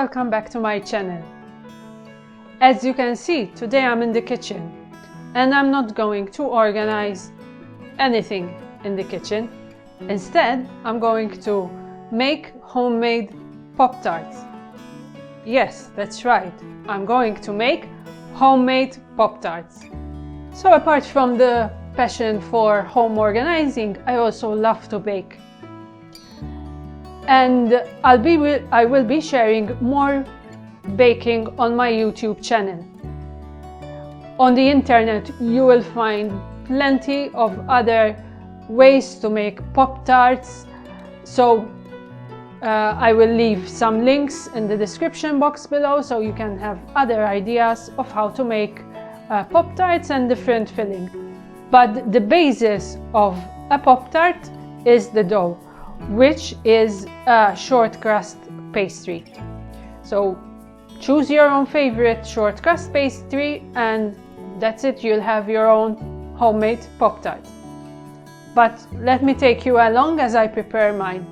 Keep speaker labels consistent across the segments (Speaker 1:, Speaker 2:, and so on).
Speaker 1: welcome back to my channel. As you can see, today I'm in the kitchen and I'm not going to organize anything in the kitchen. Instead, I'm going to make homemade Pop Tarts. Yes, that's right, I'm going to make homemade Pop Tarts. So apart from the passion for home organizing, I also love to bake. And I will be sharing more baking on my YouTube channel. On the internet you will find plenty of other ways to make Pop Tarts, so I will leave some links in the description box below so you can have other ideas of how to make Pop Tarts and different filling. But the basis of a Pop Tart is the dough, which is a short crust pastry. So choose your own favorite short crust pastry and that's it, you'll have your own homemade Pop Tart. But let me take you along as I prepare mine.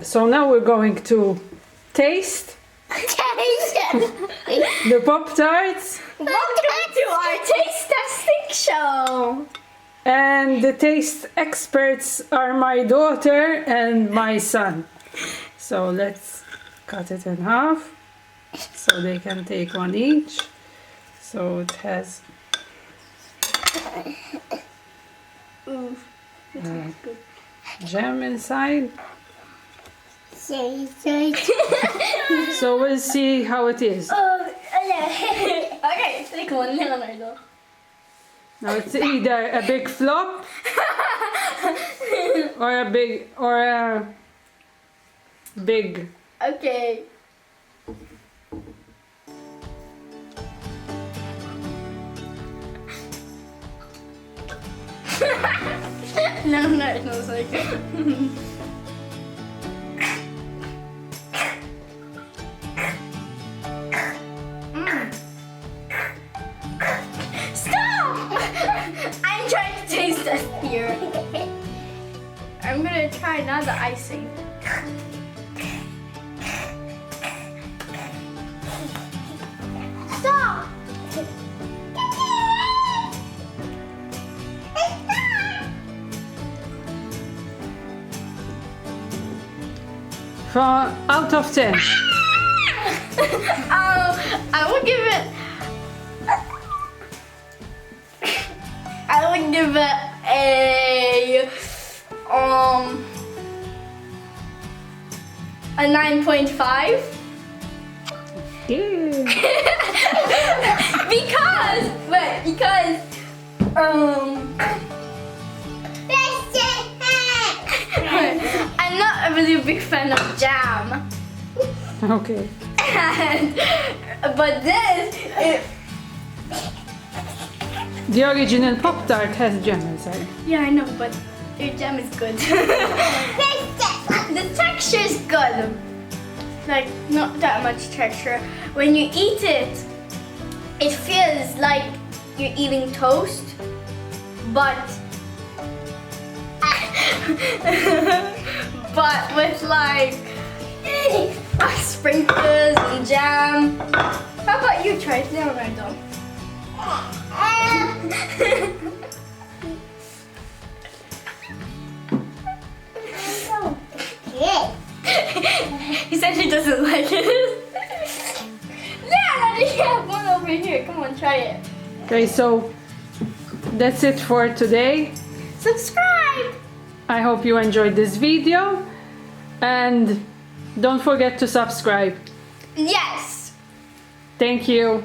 Speaker 1: So now we're going to taste the Pop Tarts.
Speaker 2: Welcome to our taste testing show.
Speaker 1: And the taste experts are my daughter and my son. So let's cut it in half so they can take one each. So it has jam inside. So we'll see how it is.
Speaker 2: Okay, take one, Leonardo.
Speaker 1: Now it's either a big flop or a big.
Speaker 2: Okay. No, it smells like Stop! I'm trying to taste test here. I'm gonna try now the icing. Stop!
Speaker 1: From out of 10.
Speaker 2: I would give it. I would give it a 9.5.
Speaker 1: Yeah.
Speaker 2: because I'm not a really big fan of jam.
Speaker 1: Okay.
Speaker 2: But this,
Speaker 1: The original Pop Tart has jam inside.
Speaker 2: yeah, I know, but your jam is good. The texture is good. Like, not that much texture. When you eat it, it feels like you're eating toast, but with like sprinkles and jam. How about you try it now, Randall? He said he doesn't like it. Yeah, you have one over here. Come on, try it.
Speaker 1: Okay, so that's it for today.
Speaker 2: Subscribe.
Speaker 1: I hope you enjoyed this video and don't forget to subscribe.
Speaker 2: Yes.
Speaker 1: Thank you.